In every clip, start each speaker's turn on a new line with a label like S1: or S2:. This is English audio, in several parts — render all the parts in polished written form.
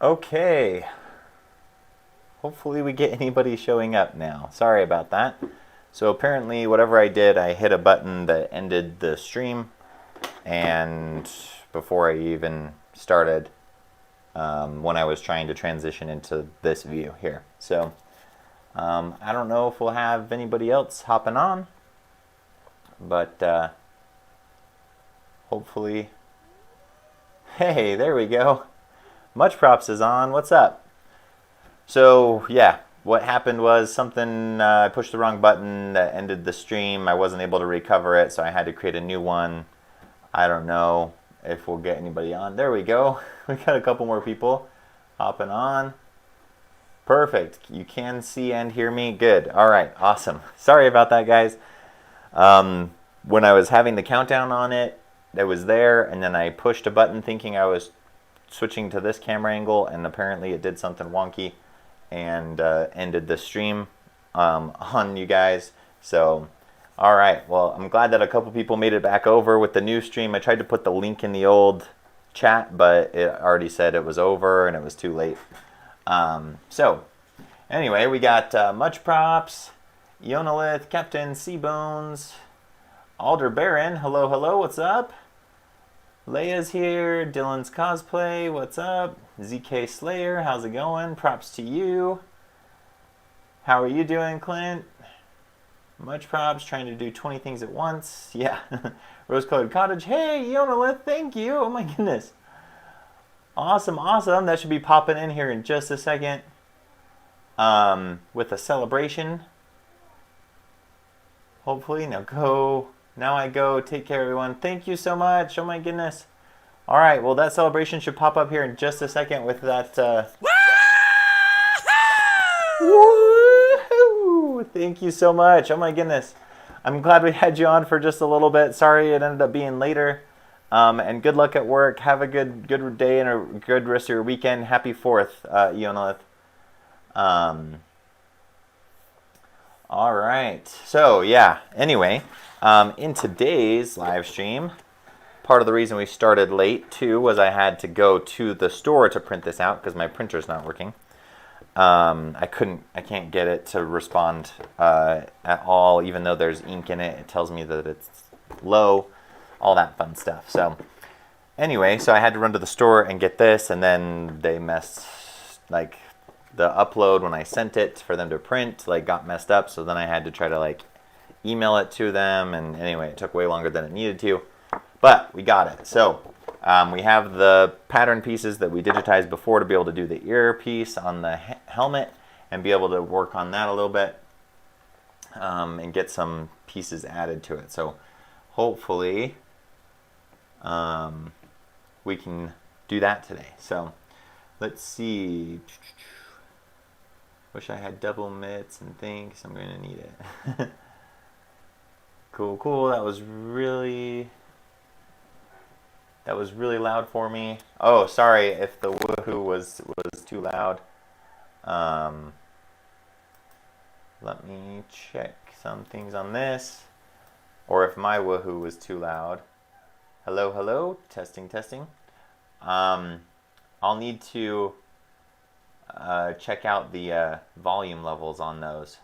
S1: Okay. Hopefully we get anybody showing up now. Sorry about that. So apparently whatever I did, I hit a button that ended the stream, and before I even started, when I was trying to transition into this view here. So I don't know if we'll have anybody else hopping on, but hopefully. Hey, there we go. Much Props is on. What's up? So yeah, what happened was something, I pushed the wrong button that ended the stream. I wasn't able to recover it, so I had to create a new one. I don't know if we'll get anybody on. There we go. We got a couple more people hopping on. Perfect. You can see and hear me. Good. All right. Awesome. Sorry about that, guys. When I was having the countdown on it, it was there, and then I pushed a button thinking I was switching to this camera angle, and apparently it did something wonky and ended the stream on you guys. So, all right. Well, I'm glad that a couple people made it back over with the new stream. I tried to put the link in the old chat, but it already said it was over and it was too late. So, anyway, we got Much Props, Yonalith, Captain Seabones, Alder Baron. Hello, hello. What's up? Leia's here. Dylan's Cosplay. What's up? ZK Slayer. How's it going? Props to you. How are you doing, Clint? Much Props. Trying to do 20 things at once. Yeah. Rose-colored cottage. Hey, Yonalith. Thank you. Oh my goodness. Awesome, awesome. That should be popping in here in just a second. With a celebration. Hopefully. Now I go. Take care, everyone. Thank you so much. Oh my goodness. All right. Well, that celebration should pop up here in just a second with that. Woo-hoo! Thank you so much. Oh my goodness. I'm glad we had you on for just a little bit. Sorry it ended up being later. And good luck at work. Have a good day and a good rest of your weekend. Happy 4th, Yonalith. All right. So, yeah. Anyway, in today's live stream, part of the reason we started late, too, was I had to go to the store to print this out because my printer's not working. I can't get it to respond at all, even though there's ink in it. It tells me that it's low, all that fun stuff. So, anyway, so I had to run to the store and get this, and then they messed, like, the upload when I sent it for them to print, like, got messed up, so then I had to try to, like, email it to them, and anyway, it took way longer than it needed to, but we got it. So, we have the pattern pieces that we digitized before to be able to do the earpiece on the helmet and be able to work on that a little bit and get some pieces added to it. So, hopefully, we can do that today. So, let's see. Wish I had double mitts and things. I'm going to need it. Cool. That was really loud for me. Oh, sorry if the woohoo was too loud. Let me check some things on this. Or if my woohoo was too loud. Hello. Testing. I'll need to check out the volume levels on those.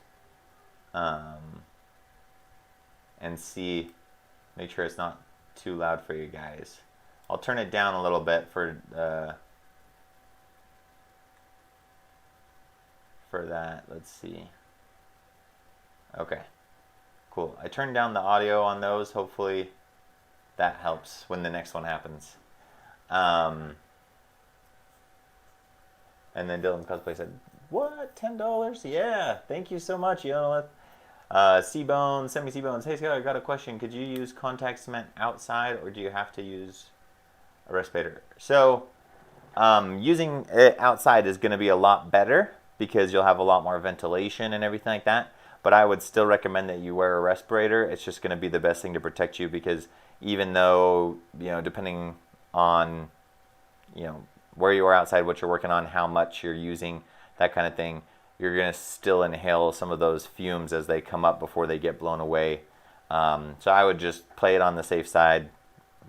S1: And make sure it's not too loud for you guys. I'll turn it down a little bit for that. Let's see. Okay, cool. I turned down the audio on those. Hopefully that helps when the next one happens. And then Dylan Cosplay said, "What? $10? Yeah, thank you so much, Yonalith." Seabones, Semi-Seabones. Hey Scott, I got a question. Could you use contact cement outside, or do you have to use a respirator? So, using it outside is going to be a lot better because you'll have a lot more ventilation and everything like that. But I would still recommend that you wear a respirator. It's just going to be the best thing to protect you because even though, depending on, where you are outside, what you're working on, how much you're using, that kind of thing, you're going to still inhale some of those fumes as they come up before they get blown away. So I would just play it on the safe side,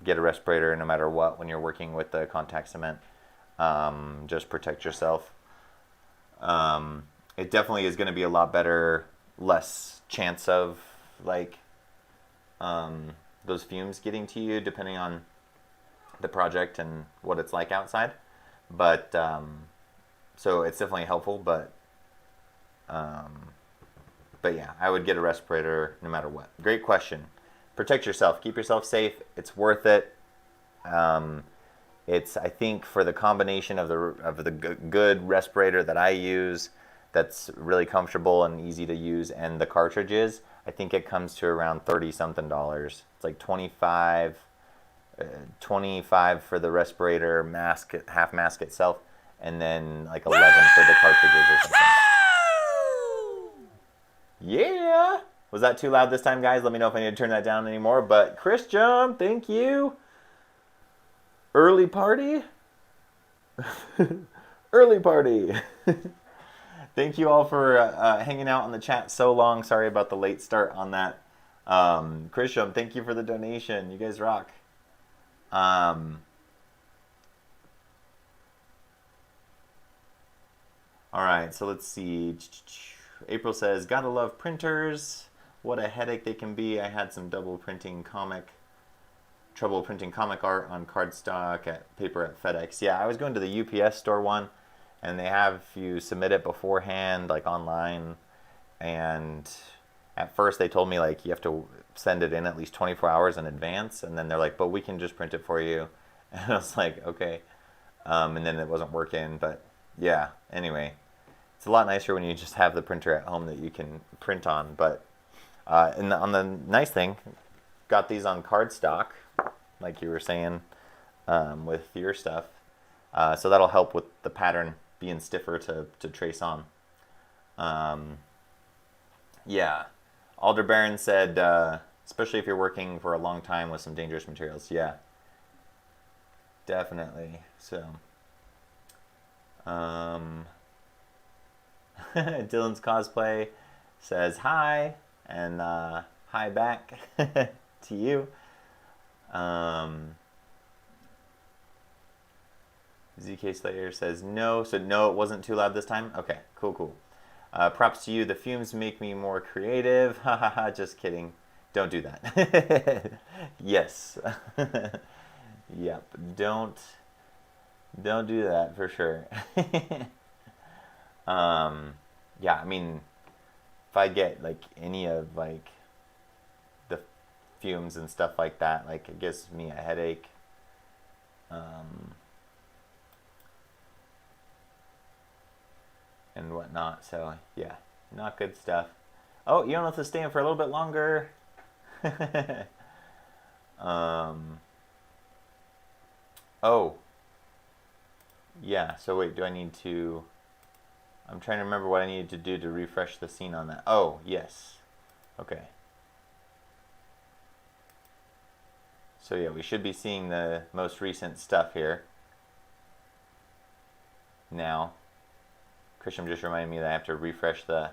S1: get a respirator no matter what when you're working with the contact cement. Just protect yourself. It definitely is going to be a lot better, less chance of like those fumes getting to you, depending on the project and what it's like outside. But so it's definitely helpful. But yeah, I would get a respirator no matter what. Great question. Protect yourself. Keep yourself safe. It's worth it. It's, I think, for the combination of the good respirator that I use, that's really comfortable and easy to use, and the cartridges, I think it comes to around $30-something. It's like 25 for the respirator mask, half mask itself, and then like 11 for the cartridges or something. Yeah! Was that too loud this time, guys? Let me know if I need to turn that down anymore. But Christian, thank you. Early party? Early party. Thank you all for hanging out on the chat so long. Sorry about the late start on that. Christian, thank you for the donation. You guys rock. All right, so let's see. April says, gotta love printers. What a headache they can be. I had some trouble printing comic art on cardstock paper at FedEx. Yeah, I was going to the UPS store one, and they have you submit it beforehand, like online. And at first they told me like you have to send it in at least 24 hours in advance, and then they're like, but we can just print it for you. And I was like, okay. And then it wasn't working, but yeah, anyway. It's a lot nicer when you just have the printer at home that you can print on. But on the nice thing, got these on cardstock, like you were saying, with your stuff. So that'll help with the pattern being stiffer to trace on. Yeah. Aldebaran said, especially if you're working for a long time with some dangerous materials. Yeah. Definitely. So. Dylan's Cosplay says hi, and hi back to you. ZK Slayer says no, so no, it wasn't too loud this time. Okay, cool. Props to you. The fumes make me more creative. Ha ha ha. Just kidding. Don't do that. Yes. Yep. Don't do that for sure. Yeah, I mean, if I get like any of like the fumes and stuff like that, like it gives me a headache. And whatnot. So yeah, not good stuff. Oh, you don't have to stay in for a little bit longer. Oh. Yeah, so wait, do I need to... I'm trying to remember what I needed to do to refresh the scene on that. Oh, yes. Okay. So yeah, we should be seeing the most recent stuff here. Now. Christian just reminded me that I have to refresh the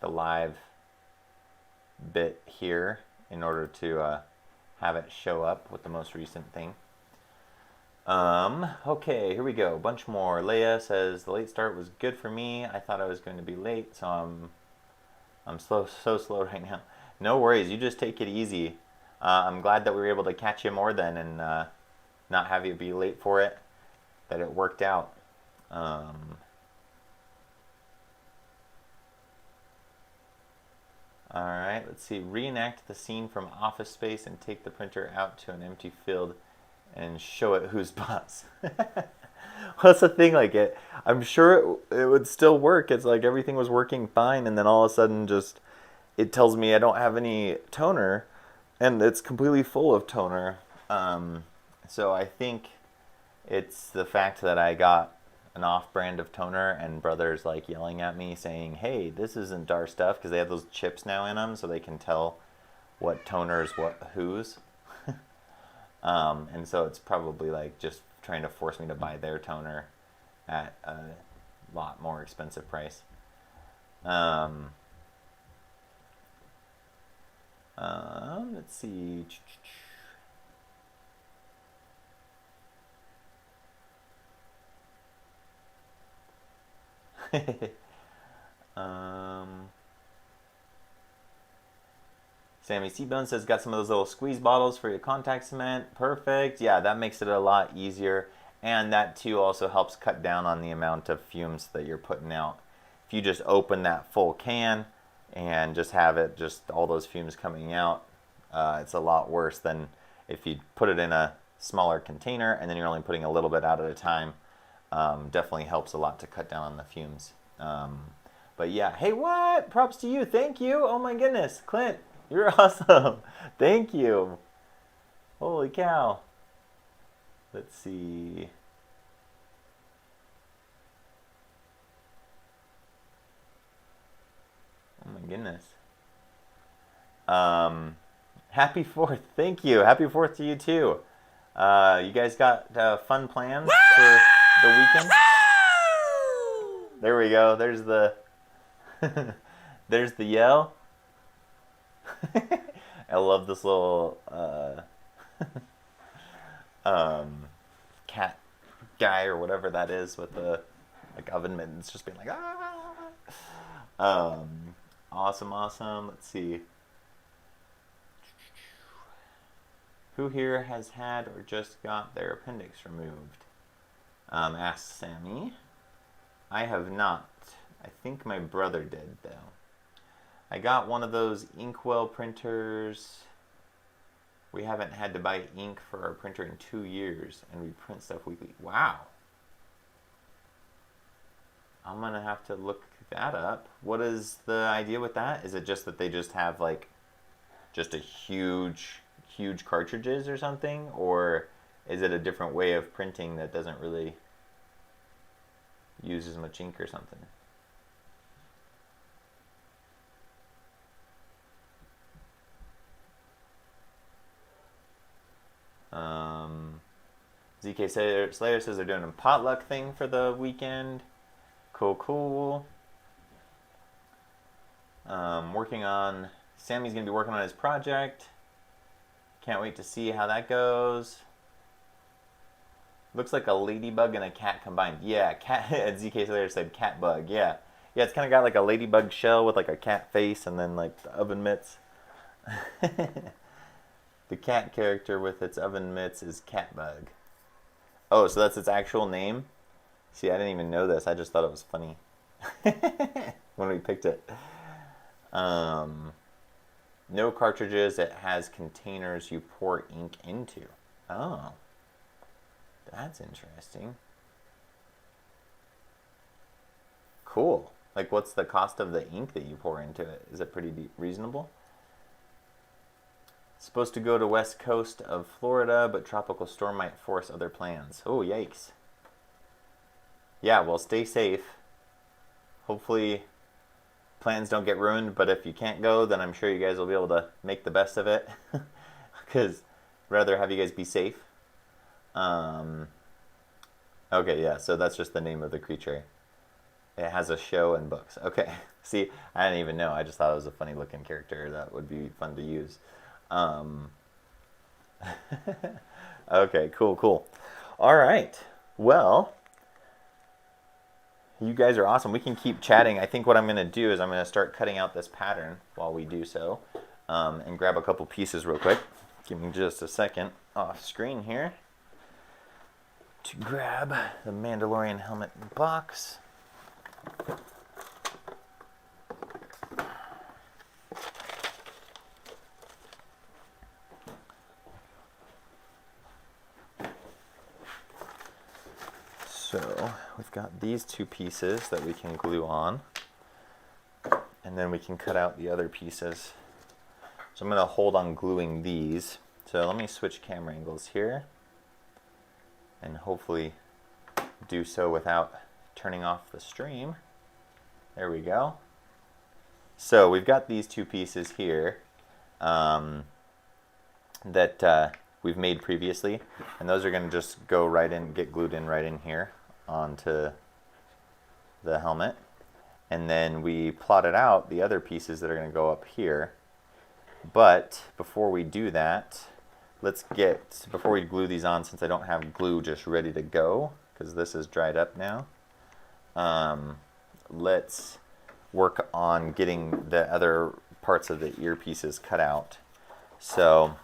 S1: live bit here in order to have it show up with the most recent thing. Okay, here we go. A bunch more. Leia says the late start was good for me. I thought I was going to be late, so I'm so slow right now. No worries. You just take it easy. I'm glad that we were able to catch you more then and not have you be late for it. That it worked out. All right, let's see. Reenact the scene from Office Space and take the printer out to an empty field and show it who's boss. Well, that's the thing, like I'm sure it would still work. It's like everything was working fine, and then all of a sudden just it tells me I don't have any toner, and it's completely full of toner. So I think it's the fact that I got an off-brand of toner and brother's like yelling at me saying, hey, this isn't our stuff, because they have those chips now in them so they can tell what toner is whose. And so it's probably like just trying to force me to buy their toner at a lot more expensive price. Let's see. Sammy Seabone says, got some of those little squeeze bottles for your contact cement. Perfect. Yeah, that makes it a lot easier. And that too also helps cut down on the amount of fumes that you're putting out. If you just open that full can and just have it, just all those fumes coming out, it's a lot worse than if you put it in a smaller container and then you're only putting a little bit out at a time. Definitely helps a lot to cut down on the fumes. But yeah, hey, what? Props to you. Thank you. Oh my goodness, Clint. You're awesome. Thank you. Holy cow. Let's see. Oh my goodness. Happy 4th. Thank you. Happy 4th to you too. You guys got fun plans for the weekend? There we go. There's the there's the yell. I love this little cat guy or whatever that is with the like oven mittens just being like awesome. Let's see. Who here has had or just got their appendix removed? Asked Sammy. I have not. I think my brother did though. I got one of those inkwell printers. We haven't had to buy ink for our printer in 2 years, and we print stuff weekly. Wow. I'm gonna have to look that up. What is the idea with that? Is it just that they just have like just a huge cartridges or something? Or is it a different way of printing that doesn't really use as much ink or something? ZK Slayer says they're doing a potluck thing for the weekend. Cool. Sammy's going to be working on his project. Can't wait to see how that goes. Looks like a ladybug and a cat combined. Yeah, cat. ZK Slayer said cat bug. Yeah, it's kind of got like a ladybug shell with like a cat face and then like the oven mitts. The cat character with its oven mitts is Catbug. Oh, so that's its actual name? See, I didn't even know this. I just thought it was funny when we picked it. No cartridges. It has containers you pour ink into. Oh, that's interesting. Cool. Like, what's the cost of the ink that you pour into it? Is it pretty reasonable? Supposed to go to west coast of Florida, but tropical storm might force other plans. Oh, yikes. Yeah, well, stay safe. Hopefully plans don't get ruined, but if you can't go, then I'm sure you guys will be able to make the best of it. Because I'd rather have you guys be safe. Okay, yeah, so that's just the name of the creature. It has a show and books. Okay, see, I didn't even know. I just thought it was a funny looking character that would be fun to use. Okay, cool. All right. Well, you guys are awesome. We can keep chatting. I think what I'm going to do is I'm going to start cutting out this pattern while we do so, and grab a couple pieces real quick. Give me just a second off screen here to grab the Mandalorian helmet box. So we've got these two pieces that we can glue on, and then we can cut out the other pieces. So I'm going to hold on gluing these. So let me switch camera angles here and hopefully do so without turning off the stream. There we go. So we've got these two pieces here that we've made previously, and those are going to just go right in, get glued in right in here onto the helmet. And then we plotted out the other pieces that are going to go up here. But before we do that, before we glue these on, since I don't have glue just ready to go, because this is dried up now, let's work on getting the other parts of the earpieces cut out. So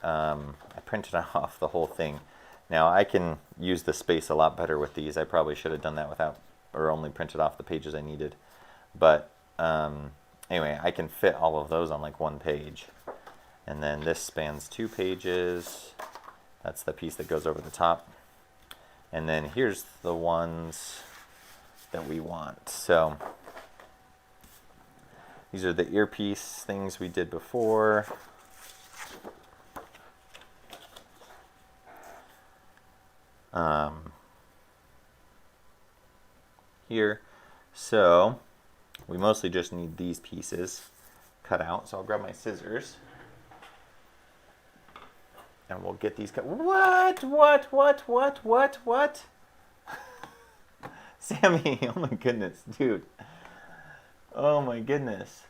S1: I printed off the whole thing. Now I can use the space a lot better with these. I probably should have done that without, or only printed off the pages I needed. But anyway, I can fit all of those on like one page. And then this spans 2 pages. That's the piece that goes over the top. And then here's the ones that we want. So these are the earpiece things we did before. Here. So we mostly just need these pieces cut out. So I'll grab my scissors. And we'll get these cut. What? Sammy, oh my goodness, dude. Oh my goodness.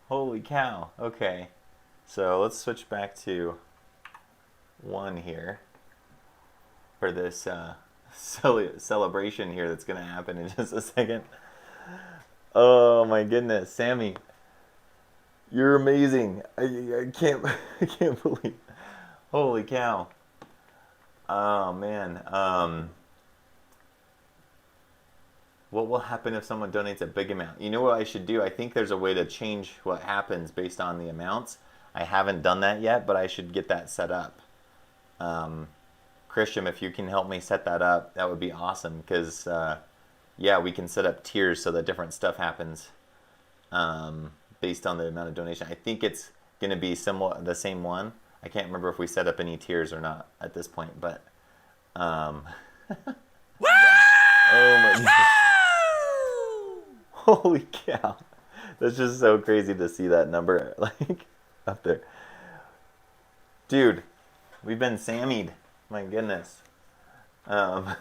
S1: Holy cow. Okay. So let's switch back to 1 here for this celebration here that's going to happen in just a second. Oh my goodness, Sammy. You're amazing. I can't believe. Holy cow. Oh man. What will happen if someone donates a big amount? You know what I should do? I think there's a way to change what happens based on the amounts. I haven't done that yet, but I should get that set up. Christian, if you can help me set that up, that would be awesome. Because, yeah, we can set up tiers so that different stuff happens based on the amount of donation. I think it's going to be the same one. I can't remember if we set up any tiers or not at this point, but oh my goodness. Holy cow. That's just so crazy to see that number like up there. Dude, we've been Sammy'd. My goodness. Oh,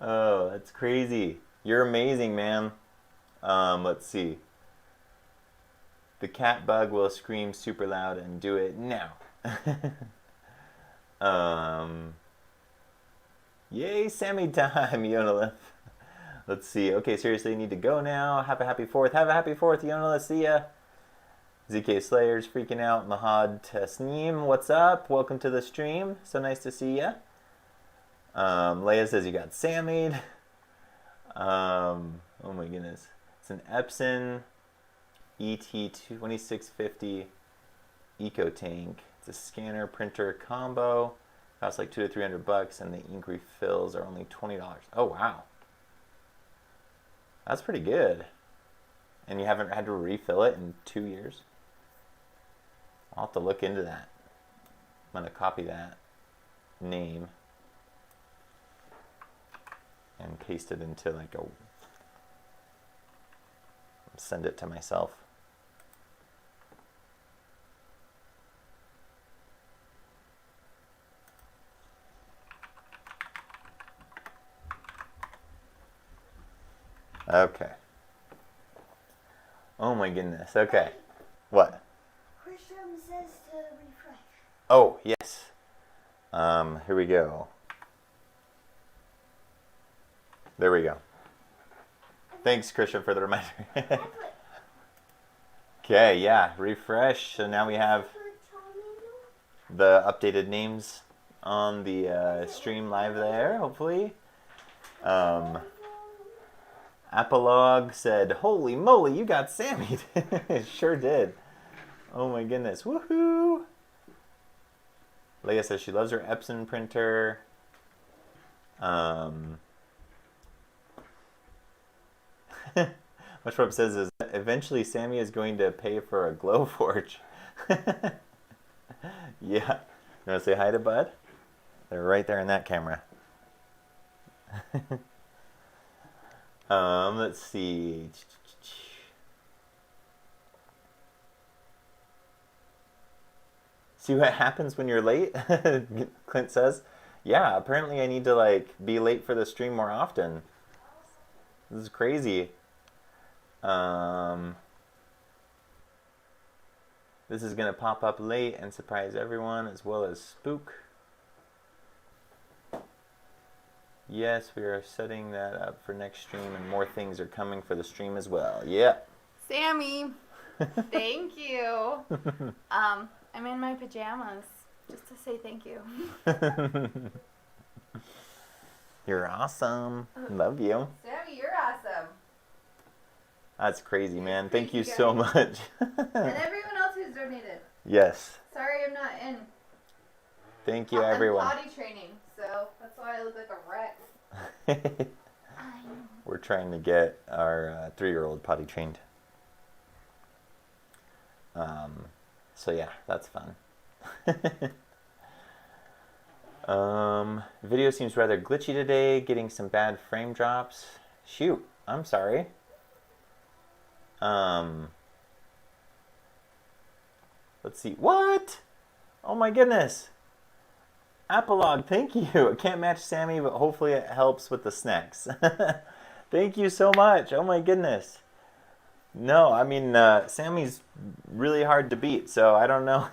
S1: that's crazy. You're amazing, man. Let's see. The cat bug will scream super loud and do it now. Yay, Sammy time, Yonalith. Let's see. Okay, seriously, need to go now. Have a happy 4th. Have a happy 4th, Yonalith. See ya. ZK Slayer's freaking out. Mahad Tasneem, what's up? Welcome to the stream. So nice to see ya. Leia says you got Sammy'd. Oh my goodness. It's an Epson ET2650 Eco Tank. It's a scanner printer combo. Costs like $200 to $300, and the ink refills are only $20. Oh wow, that's pretty good. And you haven't had to refill it in 2 years? I'll have to look into that. I'm gonna copy that name and paste it into like send it to myself. Okay. Oh my goodness. Okay. What?
S2: Christian says to refresh.
S1: Oh, yes. Here we go. There we go. Thanks, Christian, for the reminder. Okay, yeah, refresh. So now we have the updated names on the stream live there, hopefully. Apolog said, holy moly, you got Sammy. Sure did. Oh my goodness. Woohoo! Leia says she loves her Epson printer. Mushroom says is eventually Sammy is going to pay for a Glowforge. Yeah. You want to say hi to Bud? They're right there in that camera. Let's see. See what happens when you're late? Clint says. Yeah, apparently I need to like be late for the stream more often. This is crazy. This is gonna pop up late and surprise everyone as well as spook. Yes, we are setting that up for next stream, and more things are coming for the stream as well. Yep.
S3: Sammy, thank you. I'm in my pajamas just to say thank you.
S1: You're awesome. Love you.
S3: Sammy, you're awesome.
S1: That's crazy, man. Thank you
S3: Thank you,
S1: so
S3: guys.
S1: much.
S3: And everyone else who's donated.
S1: Yes.
S3: Sorry I'm not in.
S1: Thank you, everyone.
S3: I'm potty training, so that's why I look like a wreck.
S1: We're trying to get our 3-year-old potty trained. So yeah, that's fun. Video seems rather glitchy today, getting some bad frame drops. Shoot, I'm sorry. Let's see. What? Oh my goodness. Apolog, thank you. I can't match Sammy, but hopefully it helps with the snacks. Thank you so much. Oh my goodness. No, I mean, Sammy's really hard to beat, so I don't know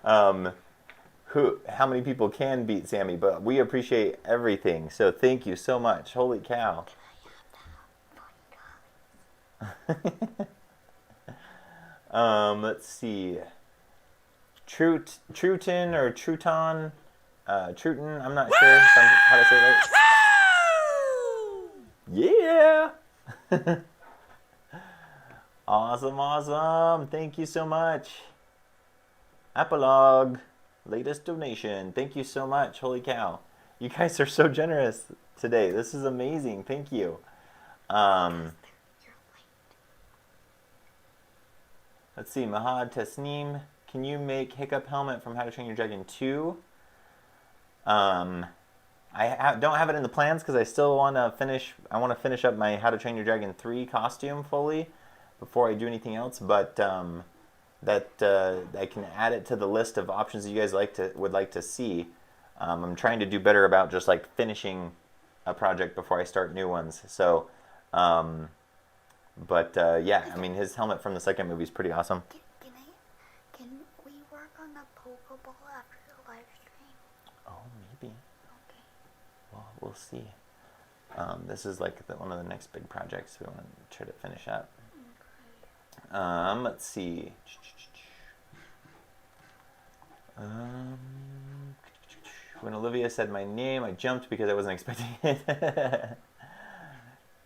S1: how many people can beat Sammy, but we appreciate everything, so thank you so much. Holy cow. Let's see. Truton or Truton? Truton, I'm not sure how to say it right. Yeah! Awesome, awesome. Thank you so much. Apolog, latest donation. Thank you so much. Holy cow. You guys are so generous today. This is amazing. Thank you. Let's see. Mahad Tasneem. Can you make Hiccup Helmet from How to Train Your Dragon 2? I don't have it in the plans because I still want to finish. I want to finish up my How to Train Your Dragon 3 costume fully before I do anything else. But I can add it to the list of options that you guys would like to see. I'm trying to do better about just like finishing a project before I start new ones. So, yeah, I mean his helmet from the second movie is pretty awesome.
S2: Can we work on the Pokeball after the live stream?
S1: Oh, maybe.
S2: Okay.
S1: Well, we'll see. This is like one of the next big projects we want to try to finish up.
S2: Okay.
S1: Let's see. When Olivia said my name, I jumped because I wasn't expecting it.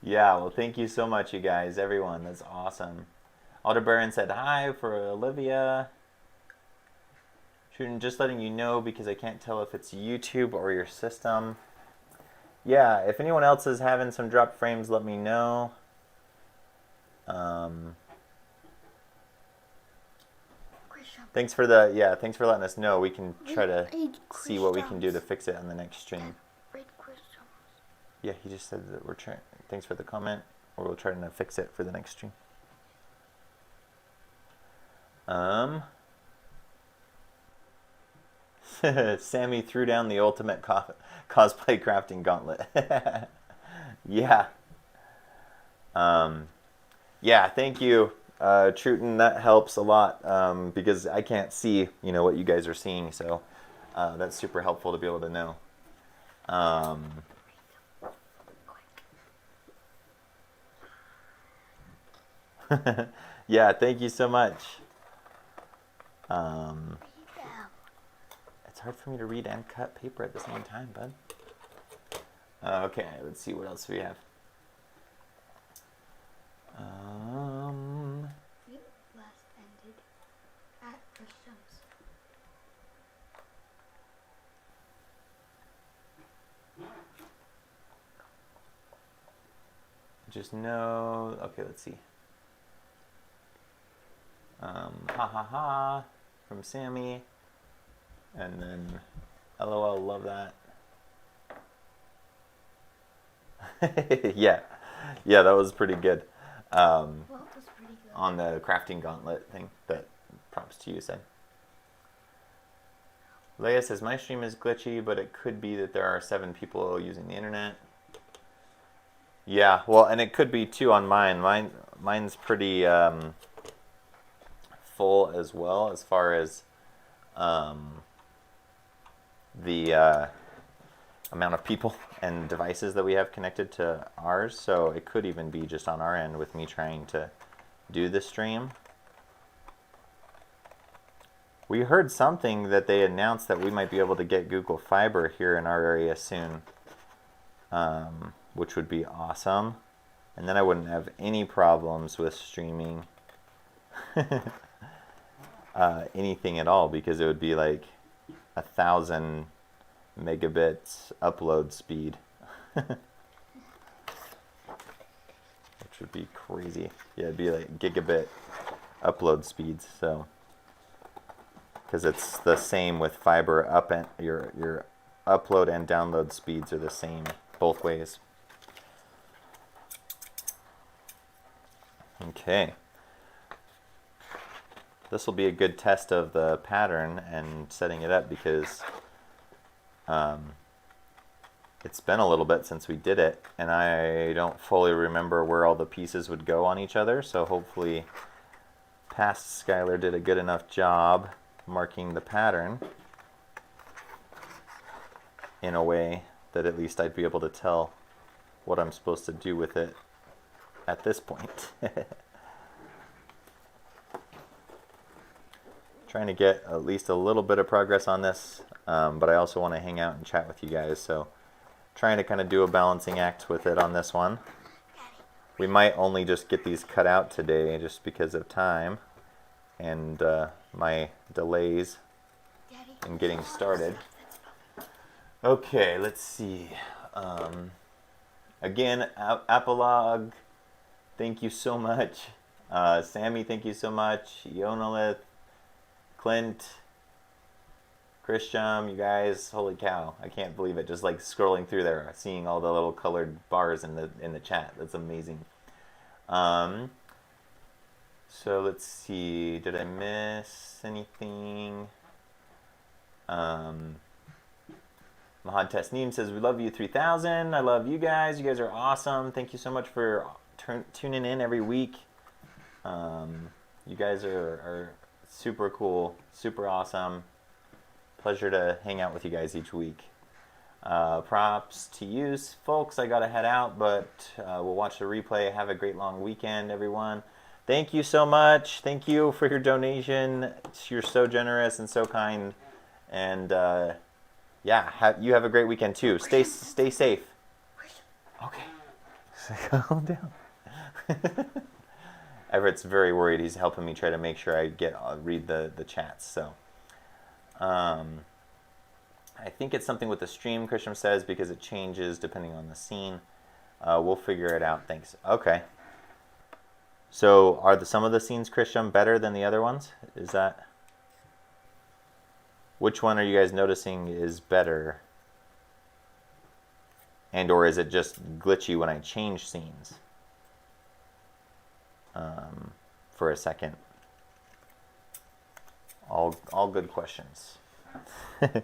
S1: Yeah, well, thank you so much, you guys, everyone. That's awesome. Aldebaran said hi for Olivia. Shooting, just letting you know because I can't tell if it's YouTube or your system. Yeah, if anyone else is having some dropped frames, let me know. Thanks for letting us know. We can try to see what we can do to fix it on the next stream. Yeah, he just said that we're trying. Thanks for the comment. We'll try to fix it for the next stream. Sammy threw down the ultimate cosplay crafting gauntlet. Yeah. Yeah, thank you, Truton. That helps a lot because I can't see, what you guys are seeing. So that's super helpful to be able to know. Yeah, thank you so much. It's hard for me to read and cut paper at the same time, bud. Okay, let's see what else we have.
S2: We last ended at Christians.
S1: Just know. Okay, let's see. Ha ha ha from Sammy, and then LOL, love that. Yeah, that was pretty good.
S2: Well, it was pretty good.
S1: On the crafting gauntlet thing, that props to you, said. Leia says, my stream is glitchy, but it could be that there are 7 people using the internet. Yeah, well, and it could be too on mine. Mine's pretty full as well, as far as the amount of people and devices that we have connected to ours, so it could even be just on our end with me trying to do the stream. We heard something that they announced that we might be able to get Google Fiber here in our area soon, which would be awesome. And then I wouldn't have any problems with streaming anything at all, because it would be like 1,000 megabits upload speed, which would be crazy. Yeah, it'd be like gigabit upload speeds. So, because it's the same with fiber, up and your upload and download speeds are the same both ways. Okay. This will be a good test of the pattern and setting it up, because it's been a little bit since we did it, and I don't fully remember where all the pieces would go on each other, so hopefully past Skylar did a good enough job marking the pattern in a way that at least I'd be able to tell what I'm supposed to do with it at this point. Trying to get at least a little bit of progress on this, but I also want to hang out and chat with you guys, so trying to kind of do a balancing act with it on this one. We might only just get these cut out today just because of time and my delays in getting started. Okay, let's see. Again, Apolog, thank you so much. Sammy, thank you so much. Yonalith, Clint, Christian, you guys, holy cow, I can't believe it. Just like scrolling through there, seeing all the little colored bars in the chat. That's amazing. So let's see, did I miss anything? Mahad Tasneem says, we love you 3000. I love you guys. You guys are awesome. Thank you so much for tuning in every week. You guys are super cool, super awesome. Pleasure to hang out with you guys each week. Props to you, folks. I gotta head out, but we'll watch the replay. Have a great long weekend, everyone. Thank you so much. Thank you for your donation. You're so generous and so kind. And yeah, you have a great weekend too. Stay safe. Okay. Calm down. Everett's very worried. He's helping me try to make sure I read the chats. So, I think it's something with the stream, Christian says, because it changes depending on the scene. We'll figure it out. Thanks. Okay. So, are some of the scenes, Christian, better than the other ones? Is that? Which one are you guys noticing is better? And or is it just glitchy when I change scenes? For a second. All good questions. CK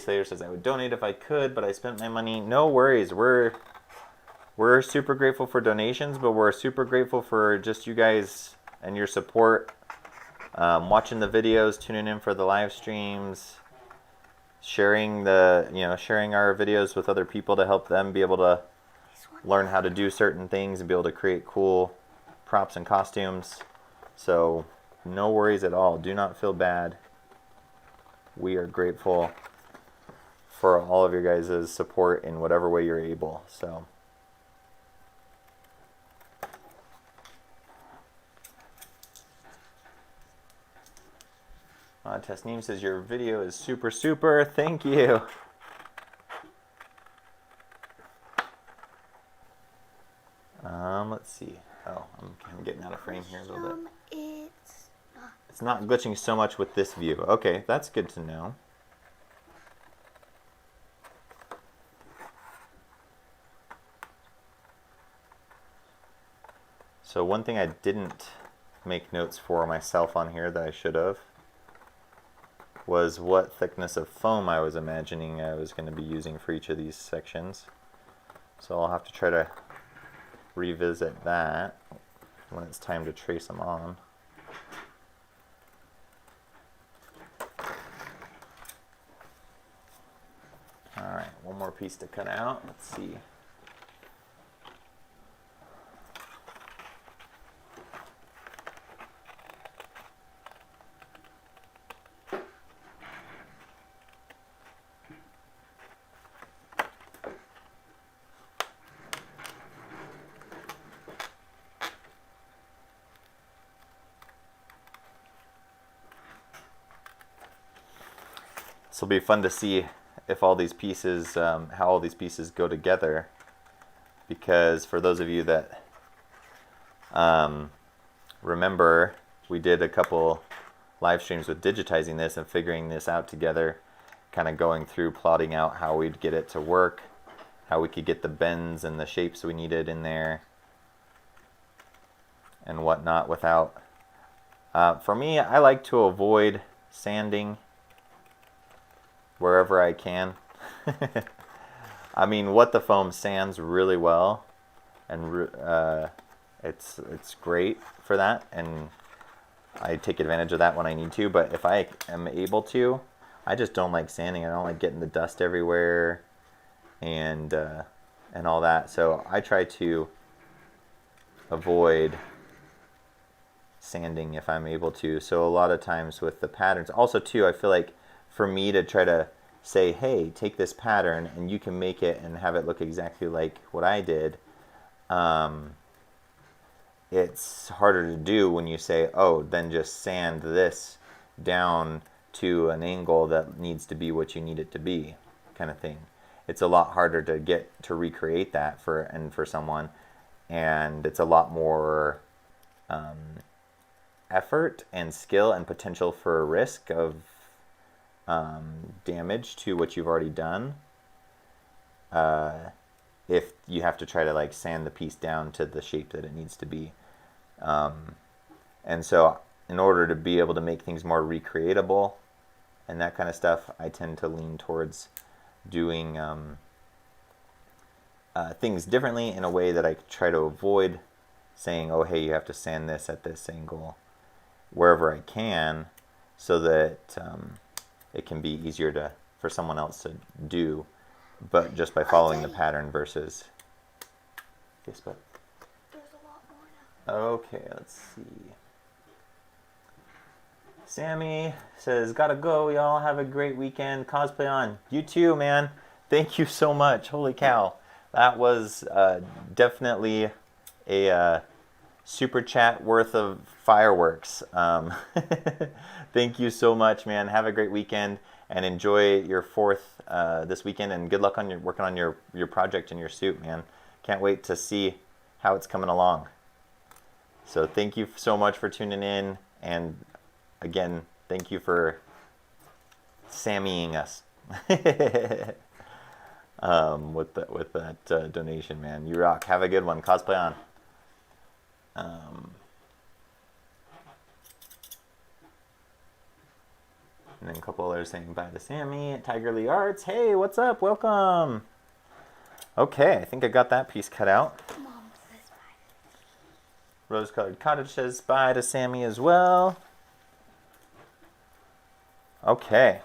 S1: Slater says, I would donate if I could, but I spent my money. No worries. We're super grateful for donations, but we're super grateful for just you guys and your support. Watching the videos, tuning in for the live streams, sharing our videos with other people to help them be able to learn how to do certain things and be able to create cool props and costumes. So no worries at all. Do not feel bad. We are grateful for all of your guys' support in whatever way you're able. So Tasneem says your video is super. Thank you. Let's see. Oh, I'm getting out of frame here a little bit. It's not glitching so much with this view. Okay, that's good to know. So one thing I didn't make notes for myself on here that I should have was what thickness of foam I was imagining I was going to be using for each of these sections. So I'll have to try to revisit that when it's time to trace them on. piece to cut out. Let's see. This will be fun to see if all these pieces, how all these pieces go together. Because for those of you that remember, we did a couple live streams with digitizing this and figuring this out together, kind of going through plotting out how we'd get it to work, how we could get the bends and the shapes we needed in there, and whatnot without. For me, I like to avoid sanding wherever I can. I mean, What the Foam sands really well, and it's great for that, and I take advantage of that when I need to. But if I am able to, I just don't like sanding. I don't like getting the dust everywhere, and all that. So I try to avoid sanding if I'm able to. So a lot of times with the patterns, also too, I feel like for me to try to say, hey, take this pattern and you can make it and have it look exactly like what I did, it's harder to do when you say, oh, then just sand this down to an angle that needs to be what you need it to be, kind of thing. It's a lot harder to get to recreate that for someone, and it's a lot more effort and skill and potential for risk of damage to what you've already done, if you have to try to like sand the piece down to the shape that it needs to be. And so in order to be able to make things more recreatable and that kind of stuff, I tend to lean towards doing things differently in a way that I try to avoid saying, oh, hey, you have to sand this at this angle wherever I can, so that it can be easier for someone else to do, but just by following the pattern versus. Yes, but.
S2: There's a lot more now.
S1: Okay, let's see. Sammy says, gotta go, y'all. Have a great weekend. Cosplay on. You too, man. Thank you so much. Holy cow. That was definitely a super chat worth of fireworks. Thank you so much, man. Have a great weekend and enjoy your 4th this weekend, and good luck on working on your project and your suit, man. Can't wait to see how it's coming along. So thank you so much for tuning in, and again, thank you for Sammying us with that donation, man. You rock. Have a good one. Cosplay on. And then a couple others saying bye to Sammy at Tiger Lee Arts. Hey, what's up? Welcome. Okay, I think I got that piece cut out.
S2: Mom says bye.
S1: Rose Colored Cottage says bye to Sammy as well. Okay.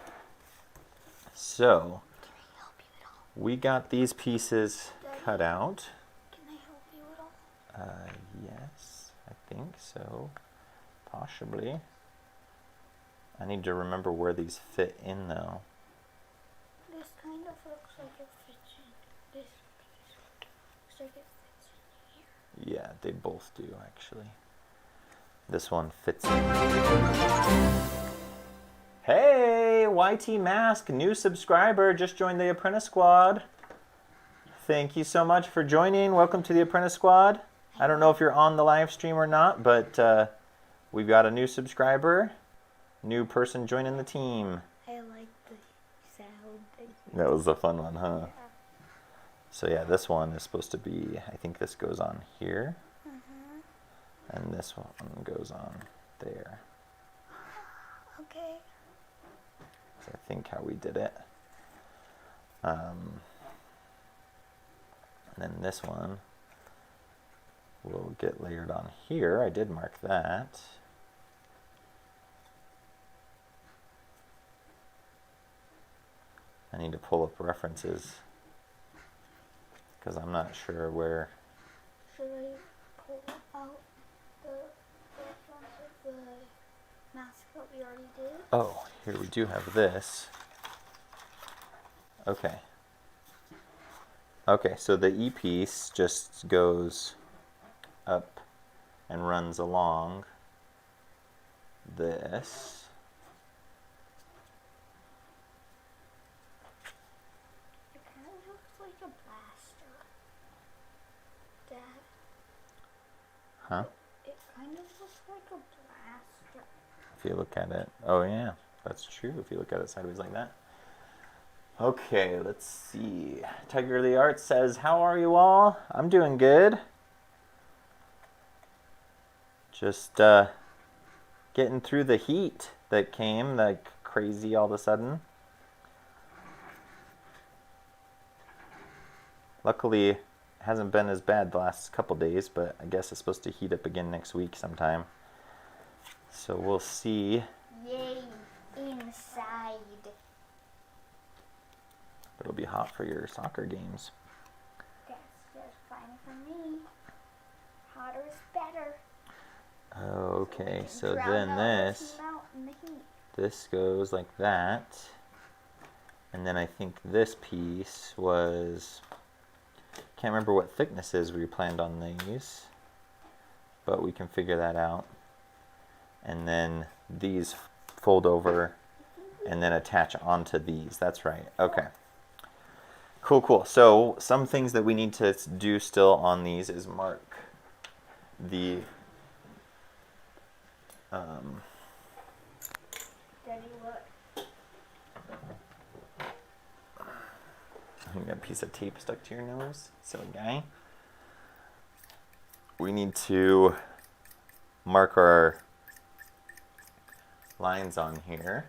S1: So,
S2: Can I help you at all?
S1: we got these pieces cut out.
S2: Can I help you at all?
S1: Yes, I think so. Possibly. I need to remember where these fit in, though.
S2: This kind of looks like it fits in this piece. Looks like it fits in here.
S1: Yeah, they both do, actually. This one fits in. Hey, YT Mask, new subscriber, just joined the Apprentice Squad. Thank you so much for joining. Welcome to the Apprentice Squad. I don't know if you're on the live stream or not, but we've got a new subscriber, new person joining the team.
S2: I like the sound thing.
S1: That was a fun one, huh?
S2: Yeah.
S1: So yeah, this one is supposed to be, I think this goes on here, and this one goes on there.
S2: Okay.
S1: That's, I think, how we did it. And then this one will get layered on here. I did mark that. I need to pull up references because I'm not sure where.
S2: Should I pull out the front of the mask that we already did?
S1: Oh, here we do have this. Okay. Okay, so the E-piece just goes up and runs along this.
S2: It kind of looks like a blaster. Dad,
S1: Huh?
S2: it kind of looks like a blaster.
S1: If you look at it. Oh, yeah. That's true. If you look at it sideways like that. Okay, let's see. Tiger of the Art says, how are you all? I'm doing good. Just getting through the heat that came like crazy all of a sudden. Luckily, it hasn't been as bad the last couple days, but I guess it's supposed to heat up again next week sometime. So we'll see.
S2: Yay, inside.
S1: It'll be hot for your soccer games.
S2: That's just fine for me. Hotter is better.
S1: Okay, so
S2: Drown
S1: then
S2: out
S1: this,
S2: the melt in the heat.
S1: this goes like that. And then I think this piece was, can't remember what thicknesses we planned on these, but we can figure that out. And then these fold over and then attach onto these. That's right. Okay. Cool, cool. So some things that we need to do still on these is mark the
S2: Daddy, what?
S1: you got a piece of tape stuck to your nose, silly guy. We need to mark our lines on here.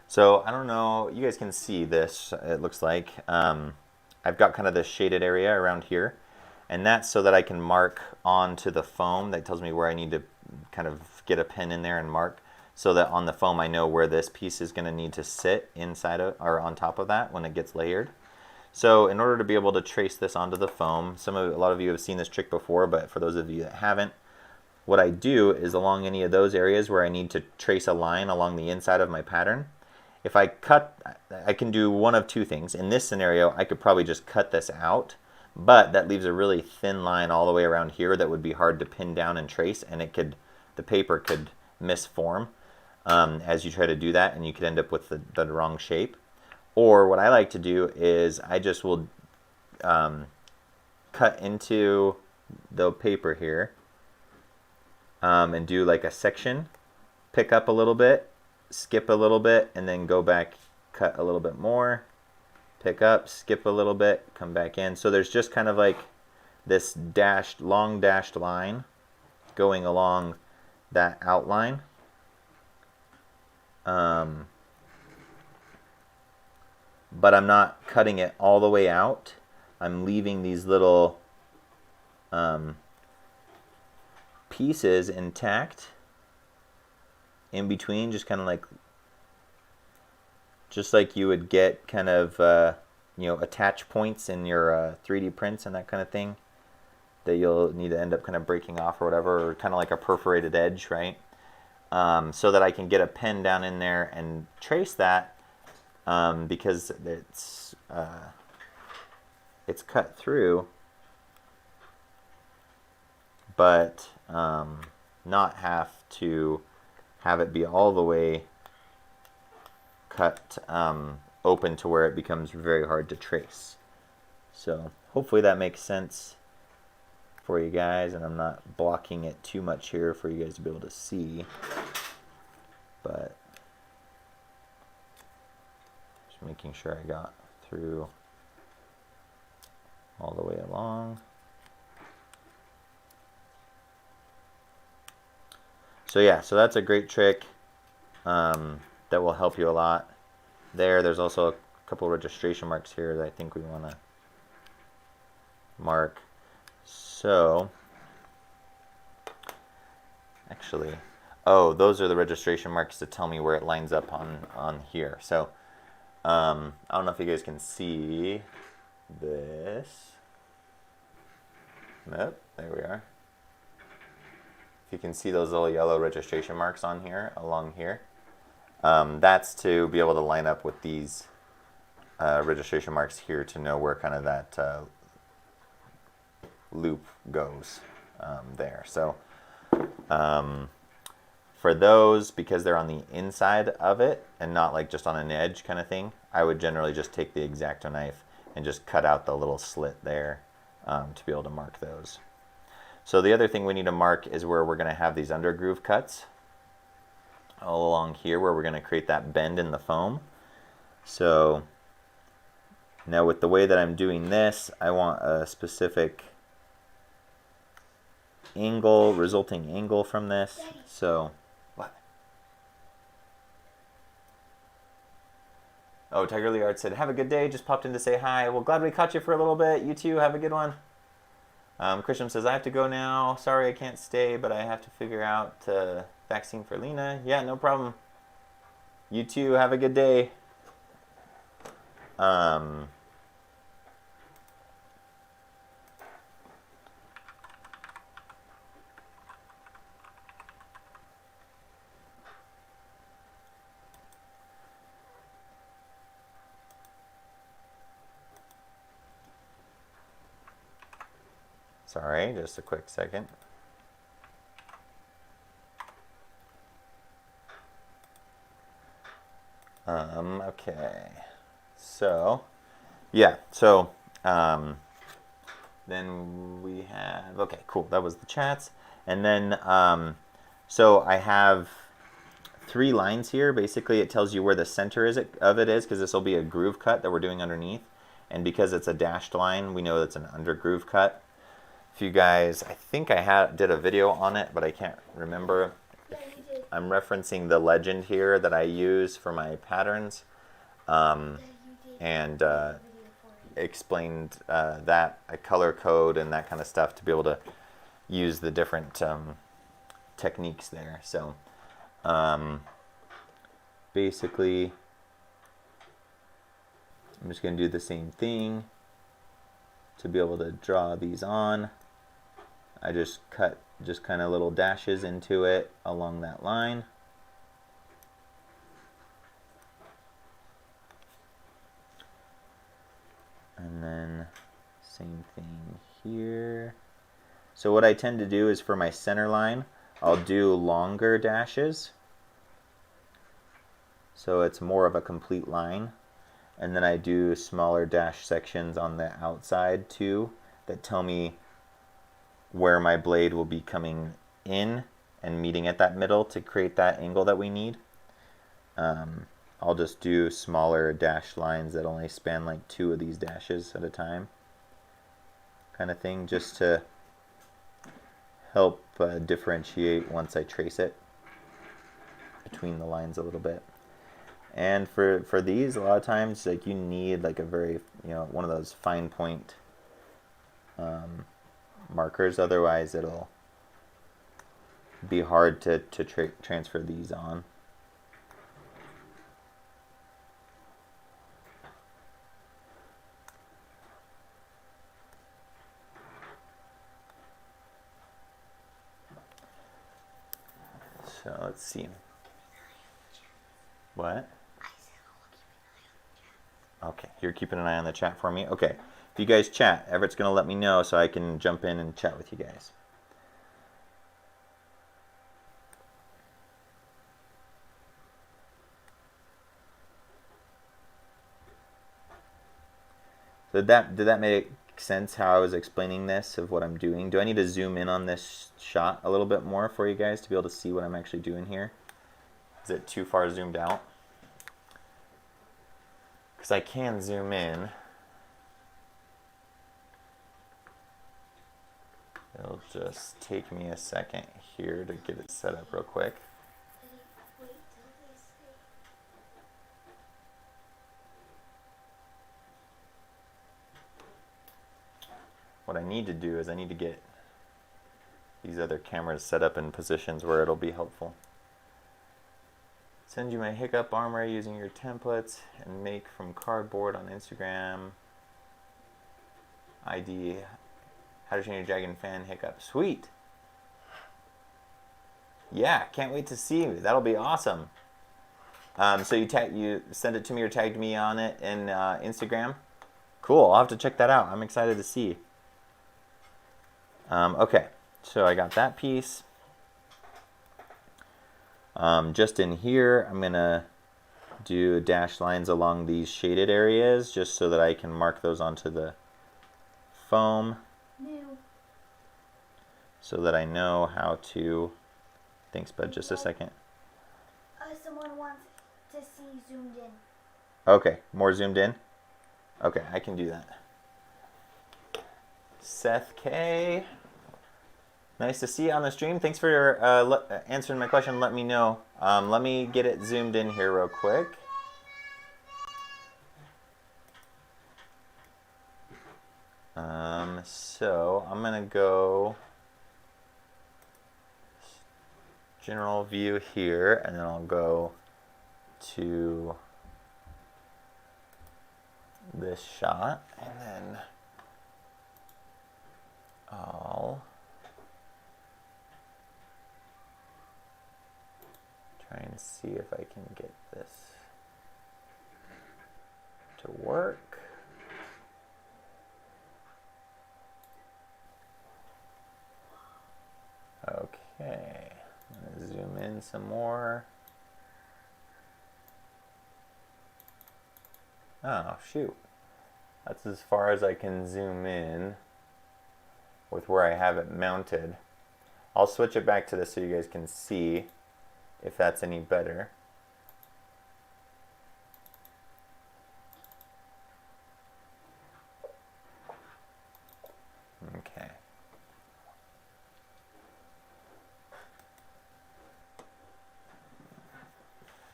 S1: So I don't know, you guys can see this, it looks like. I've got kind of this shaded area around here, and that's so that I can mark onto the foam. That tells me where I need to kind of get a pen in there and mark, so that on the foam I know where this piece is going to need to sit inside of, or on top of that when it gets layered. So in order to be able to trace this onto the foam, a lot of you have seen this trick before, but for those of you that haven't, what I do is along any of those areas where I need to trace a line along the inside of my pattern, if I cut, I can do one of two things. In this scenario, I could probably just cut this out, but that leaves a really thin line all the way around here that would be hard to pin down and trace, and the paper could misform as you try to do that, and you could end up with the wrong shape. Or what I like to do is I just will cut into the paper here and do like a section, pick up a little bit, skip a little bit, and then go back, cut a little bit more, pick up, skip a little bit, come back in. So there's just kind of like this long dashed line going along that outline. But I'm not cutting it all the way out. I'm leaving these little pieces intact in between, just kind of like, just like you would get kind of attach points in your 3D prints and that kind of thing that you'll need to end up kind of breaking off or whatever, or kind of like a perforated edge, right? So that I can get a pen down in there and trace that, because it's cut through, but not have to have it be all the way cut open to where it becomes very hard to trace. So hopefully that makes sense for you guys, and I'm not blocking it too much here for you guys to be able to see, but just making sure I got through all the way along. So yeah, so that's a great trick that will help you a lot. There's also a couple registration marks here that I think we want to mark. So actually, oh, those are the registration marks to tell me where it lines up on here. So I don't know if you guys can see this. Nope, there we are. If you can see those little yellow registration marks on here, along here, that's to be able to line up with these registration marks here to know where kind of that loop goes there. So for those, because they're on the inside of it and not like just on an edge kind of thing, I would generally just take the X-Acto knife and just cut out the little slit there to be able to mark those. So the other thing we need to mark is where we're going to have these undergroove cuts all along here, where we're going to create that bend in the foam. So now with the way that I'm doing this, I want a specific angle, resulting angle from this. So what? Oh, Tiger Lee Art said, have a good day. Just popped in to say hi. Well, glad we caught you for a little bit. You too. Have a good one. Christian says, I have to go now. Sorry I can't stay, but I have to figure out vaccine for Lena. Yeah, no problem. You too. Have a good day. Sorry, just a quick second. Okay. So, yeah. So, then we have, okay, cool. That was the chats. And then, so I have 3 lines here. Basically, it tells you where the center of it is, because this will be a groove cut that we're doing underneath. And because it's a dashed line, we know it's an under groove cut. If you guys, I think I did a video on it, but I can't remember. I'm referencing the legend here that I use for my patterns, and explained that I color code and that kind of stuff to be able to use the different techniques there. So basically, I'm just going to do the same thing to be able to draw these on. I just cut just kind of little dashes into it along that line. And then same thing here. So what I tend to do is for my center line, I'll do longer dashes, so it's more of a complete line. And then I do smaller dash sections on the outside too that tell me where my blade will be coming in and meeting at that middle to create that angle that we need. I'll just do smaller dash lines that only span like 2 of these dashes at a time, kind of thing, just to help differentiate once I trace it between the lines a little bit. And for these, a lot of times, like, you need like a very, one of those fine point markers. Otherwise, it'll be hard to transfer these on. So let's see. What? Okay, you're keeping an eye on the chat for me? Okay. If you guys chat, Everett's going to let me know so I can jump in and chat with you guys. So did that make sense how I was explaining this, of what I'm doing? Do I need to zoom in on this shot a little bit more for you guys to be able to see what I'm actually doing here? Is it too far zoomed out? Because I can zoom in. It'll just take me a second here to get it set up real quick. What I need to do is I need to get these other cameras set up in positions where it'll be helpful. Send you my hiccup armor using your templates and make from cardboard on Instagram. ID, how to train your dragon fan hiccup. Sweet. Yeah, can't wait to see you. That'll be awesome. So you send it to me or tagged me on it in Instagram. Cool. I'll have to check that out. I'm excited to see. Okay, so I got that piece. Just in here, I'm gonna do dashed lines along these shaded areas just so that I can mark those onto the foam.
S2: No.
S1: So that I know how to. Thanks, bud. Just a second.
S2: Someone wants to see zoomed in.
S1: Okay, more zoomed in. Okay, I can do that. Seth K. Nice to see you on the stream. Thanks for answering my question. Let me know. Let me get it zoomed in here real quick. So I'm gonna go general view here, and then I'll go to this shot, and then I'll try and see if I can get this to work. Okay, I'm gonna zoom in some more. Oh, shoot. That's as far as I can zoom in with where I have it mounted. I'll switch it back to this so you guys can see if that's any better. Okay.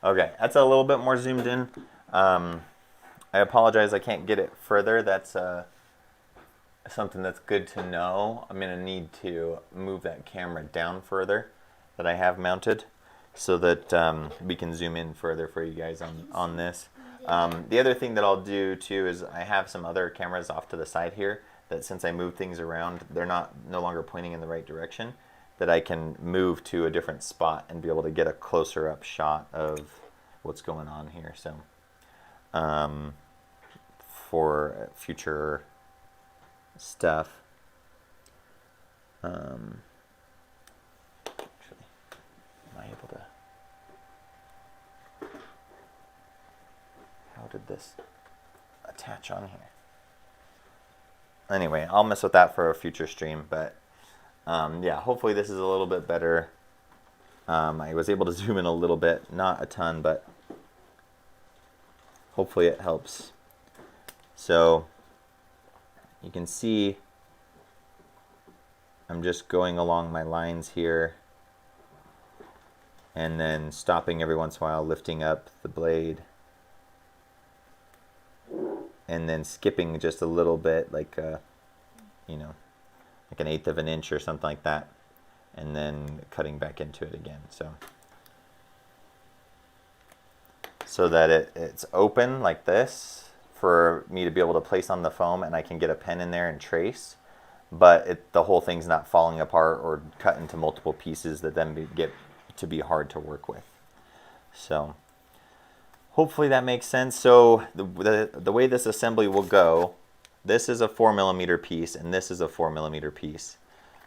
S1: Okay, that's a little bit more zoomed in. I apologize, I can't get it further. That's something that's good to know. I'm going to need to move that camera down further that I have mounted so that we can zoom in further for you guys on this. The other thing that I'll do too is I have some other cameras off to the side here that since I move things around, they're no longer pointing in the right direction, that I can move to a different spot and be able to get a closer up shot of what's going on here. So for future stuff. Actually, am I able to? How did this attach on here? Anyway, I'll mess with that for a future stream, but yeah, hopefully this is a little bit better. I was able to zoom in a little bit, not a ton, but hopefully it helps. So you can see I'm just going along my lines here and then stopping every once in a while, lifting up the blade and then skipping just a little bit, like you know, like 1/8 of an inch or something like that, and then cutting back into it again. So that it's open like this for me to be able to place on the foam, and I can get a pen in there and trace, but the whole thing's not falling apart or cut into multiple pieces that then get to be hard to work with. So hopefully that makes sense. So the way this assembly will go, this is a 4mm piece and this is a 4mm piece.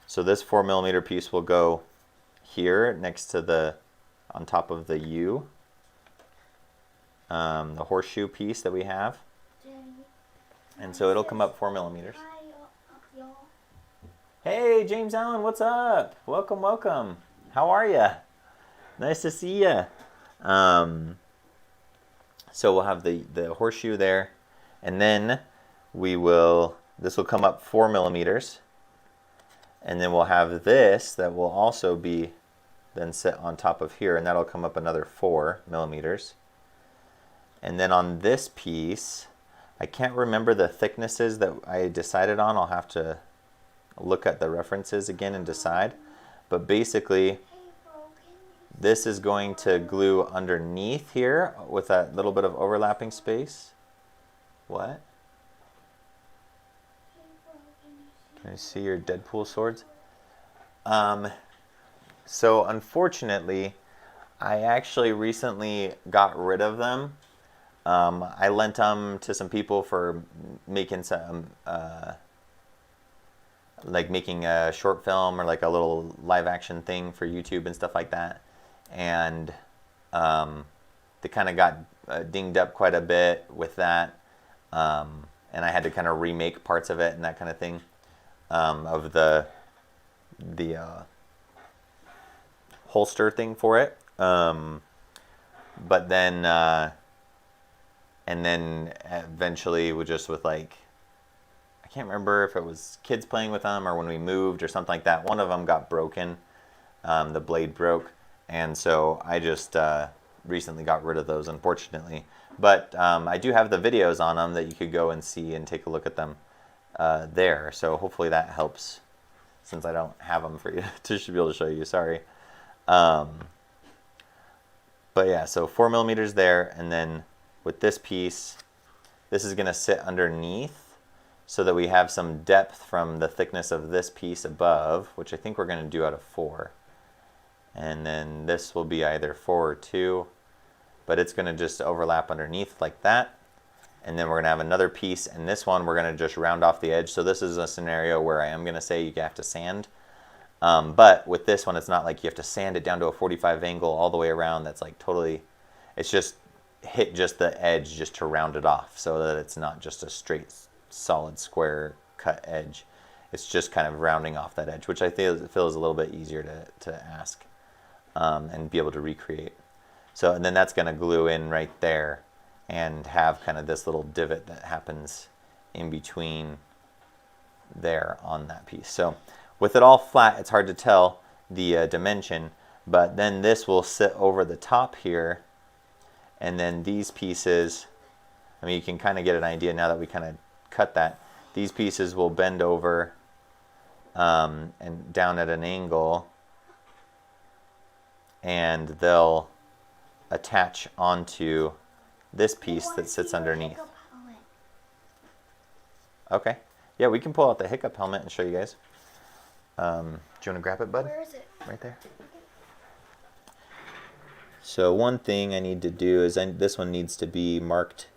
S1: So this 4mm piece will go here next to on top of the U, the horseshoe piece that we have. And so it'll come up 4mm.
S2: Hi, y'all.
S1: Hey, James Allen, what's up? Welcome, welcome. How are you? Nice to see you. So we'll have the horseshoe there, and then this will come up 4mm, and then we'll have this that will also be then set on top of here, and that'll come up another 4mm. And then on this piece, I can't remember the thicknesses that I decided on. I'll have to look at the references again and decide. But basically, This is going to glue underneath here with that little bit of overlapping space. What? Can you see your Deadpool swords? So unfortunately, I actually recently got rid of them. I lent them to some people for making some, like making a short film or like a little live action thing for YouTube and stuff like that. And they kind of got dinged up quite a bit with that. And I had to kind of remake parts of it and that kind of thing, of the holster thing for it. But then, and then eventually with like, I can't remember if it was kids playing with them or when we moved or something like that. One of them got broken. The blade broke. And so I just recently got rid of those, unfortunately. But I do have the videos on them that you could go and see and take a look at them there. So hopefully that helps, since I don't have them for you to be able to show you. Sorry. But yeah, so 4 millimeters there, and then with this piece, this is going to sit underneath so that we have some depth from the thickness of this piece above, which I think we're going to do out of 4. And then this will be either 4 or 2, but it's going to just overlap underneath like that. And then we're going to have another piece, and this one we're going to just round off the edge. So this is a scenario where I am going to say you have to sand. But with this one, it's not like you have to sand it down to a 45 angle all the way around. That's like totally, it's just hit just the edge just to round it off so that it's not just a straight, solid, square cut edge. It's just kind of rounding off that edge, which I feel is a little bit easier to ask and be able to recreate. So, and then that's going to glue in right there and have kind of this little divot that happens in between there on that piece. So with it all flat, it's hard to tell the dimension, but then this will sit over the top here, and then these pieces, I mean, you can kind of get an idea now that we kind of cut that. These pieces will bend over and down at an angle, and they'll attach onto this piece that sits underneath. Okay. Yeah, we can pull out the hiccup helmet and show you guys. Do you want to grab it, bud?
S2: Where is it?
S1: Right there. So one thing I need to do is this one needs to be marked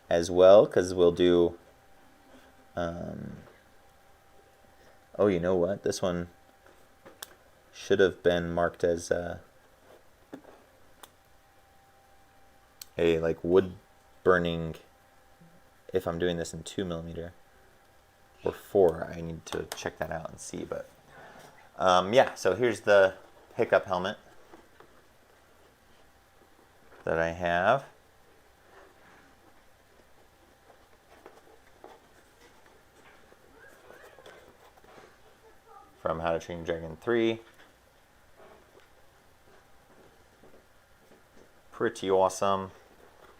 S1: as well, because we'll do... oh, you know what? This one should have been marked as a like wood burning. If I'm doing this in 2 millimeter or 4, I need to check that out and see. But yeah, so here's the hiccup helmet that I have. From How to Train Your Dragon 3. Pretty awesome.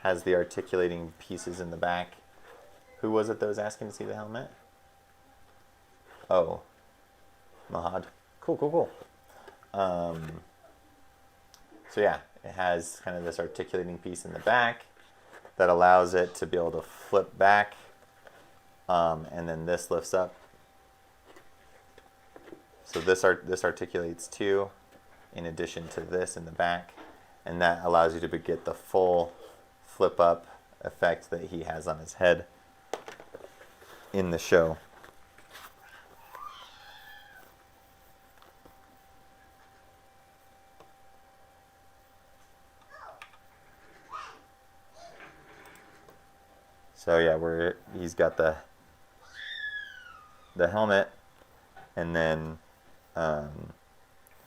S1: Has the articulating pieces in the back. Who was it that was asking to see the helmet? Oh, Mahad. Cool, cool, cool. So yeah, it has kind of this articulating piece in the back that allows it to be able to flip back, and then this lifts up. So this articulates too, in addition to this in the back, and that allows you to get the full flip up effect that he has on his head in the show. So yeah, he's got the helmet, and then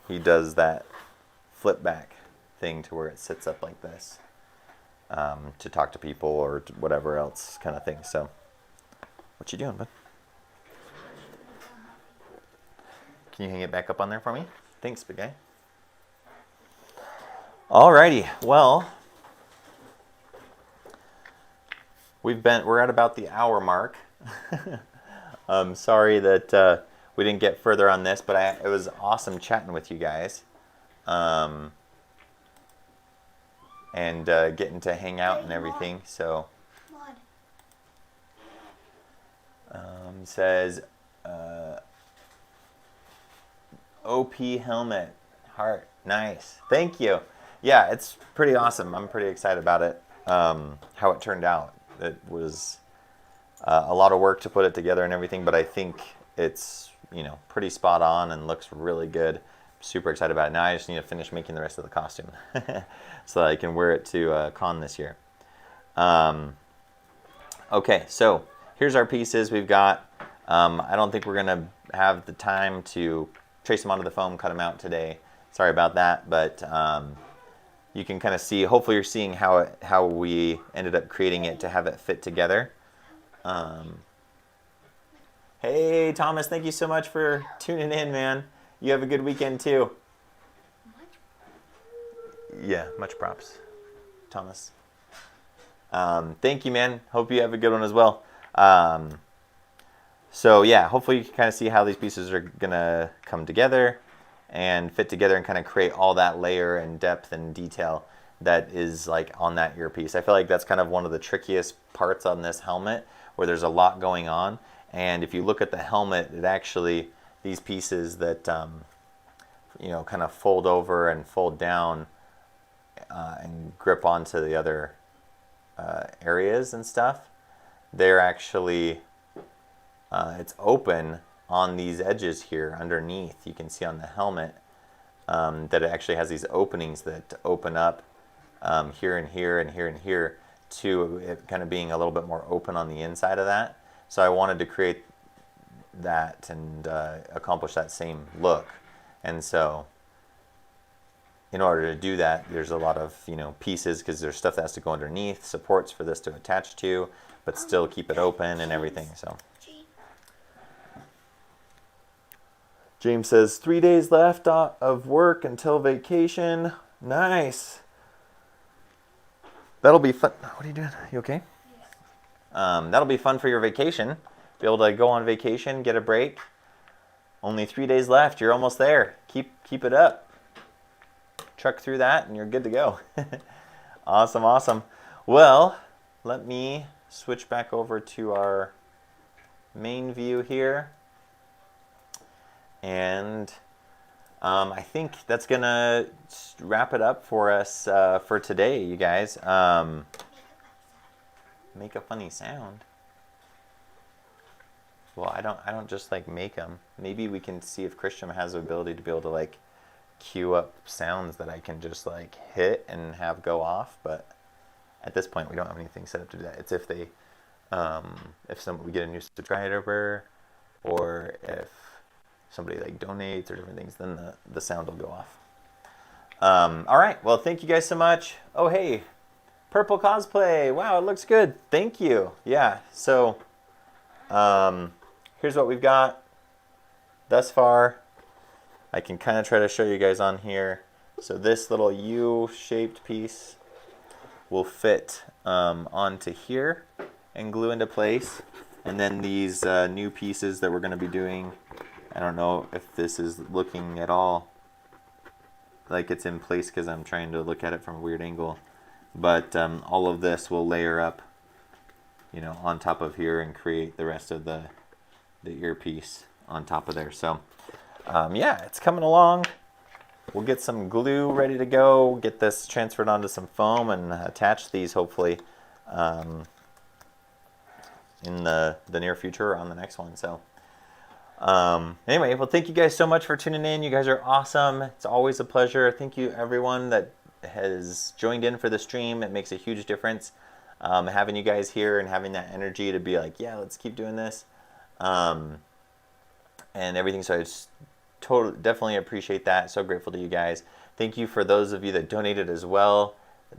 S1: he does that flip back thing to where it sits up like this, to talk to people or whatever else kind of thing. So what you doing, bud? Can you hang it back up on there for me? Thanks, big guy. Alrighty, well, we're at about the hour mark. I'm sorry that we didn't get further on this, but it was awesome chatting with you guys. and getting to hang out and everything. So says OP helmet heart. Nice. Thank you. Yeah, it's pretty awesome. I'm pretty excited about it. How it turned out. It was a lot of work to put it together and everything, but I think it's, you know, pretty spot on and looks really good. Super excited about it. Now I just need to finish making the rest of the costume so that I can wear it to con this year. Okay, so here's our pieces we've got. I don't think we're gonna have the time to trace them onto the foam, cut them out today. Sorry about that, but you can kind of see, hopefully you're seeing how we ended up creating it to have it fit together. Hey Thomas, thank you so much for tuning in, man. You have a good weekend too. Yeah, much props, Thomas. Thank you, man. Hope you have a good one as well. So yeah, hopefully you can kind of see how these pieces are gonna come together and fit together and kind of create all that layer and depth and detail that is like on that earpiece. I feel like that's kind of one of the trickiest parts on this helmet, where there's a lot going on. And if you look at the helmet, it actually, these pieces that you know, kind of fold over and fold down and grip onto the other areas and stuff, they're actually it's open on these edges here underneath. You can see on the helmet that it actually has these openings that open up here and here and here and here, to it kind of being a little bit more open on the inside of that. So I wanted to create that and accomplish that same look. And so in order to do that, there's a lot of, you know, pieces, because there's stuff that has to go underneath, supports for this to attach to, but still keep it open and everything. So James says 3 days left of work until vacation. Nice. That'll be fun. What are you doing? You okay? That'll be fun for your vacation. Be able to go on vacation, get a break. Only 3 days left. You're almost there. Keep it up. Truck through that and you're good to go. Awesome, awesome. Well, let me switch back over to our main view here. And I think that's going to wrap it up for us for today, you guys. Make a funny sound. Well, I don't just like make them. Maybe we can see if Christian has the ability to be able to like cue up sounds that I can just like hit and have go off. But at this point, we don't have anything set up to do that. It's if they, if we get a new subscriber, or if somebody like donates or different things, then the sound will go off. All right. Well, thank you guys so much. Oh, hey, purple cosplay. Wow, it looks good. Thank you. Yeah. So here's what we've got thus far. I can kind of try to show you guys on here. So this little U-shaped piece will fit onto here and glue into place. And then these new pieces that we're going to be doing, I don't know if this is looking at all like it's in place because I'm trying to look at it from a weird angle. But all of this will layer up, you know, on top of here and create the rest of the earpiece on top of there. So yeah, it's coming along. We'll get some glue ready to go, get this transferred onto some foam and attach these hopefully in the near future or on the next one. So anyway, well, thank you guys so much for tuning in. You guys are awesome. It's always a pleasure. Thank you everyone that has joined in for the stream. It makes a huge difference having you guys here and having that energy to be like, yeah, let's keep doing this and everything. So I just definitely appreciate that. So grateful to you guys. Thank you for those of you that donated as well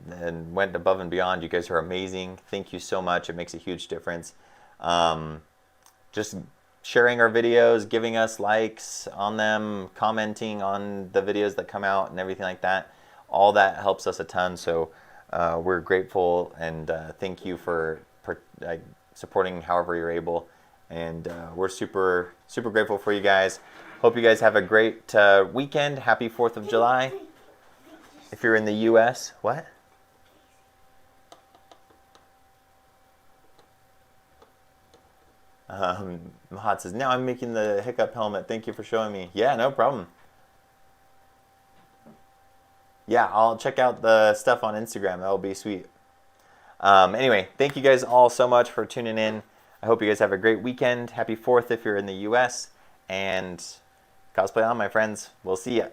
S1: and went above and beyond. You guys are amazing. Thank you so much. It makes a huge difference. Just sharing our videos, giving us likes on them, commenting on the videos that come out and everything like that. All that helps us a ton. So we're grateful and thank you for supporting however you're able. And we're super, super grateful for you guys. Hope you guys have a great weekend. Happy 4th of July. If you're in the U.S., what? Mahad says, now I'm making the hiccup helmet. Thank you for showing me. Yeah, no problem. Yeah, I'll check out the stuff on Instagram. That'll be sweet. Anyway, thank you guys all so much for tuning in. I hope you guys have a great weekend. Happy 4th if you're in the U.S. And cosplay on, my friends. We'll see ya.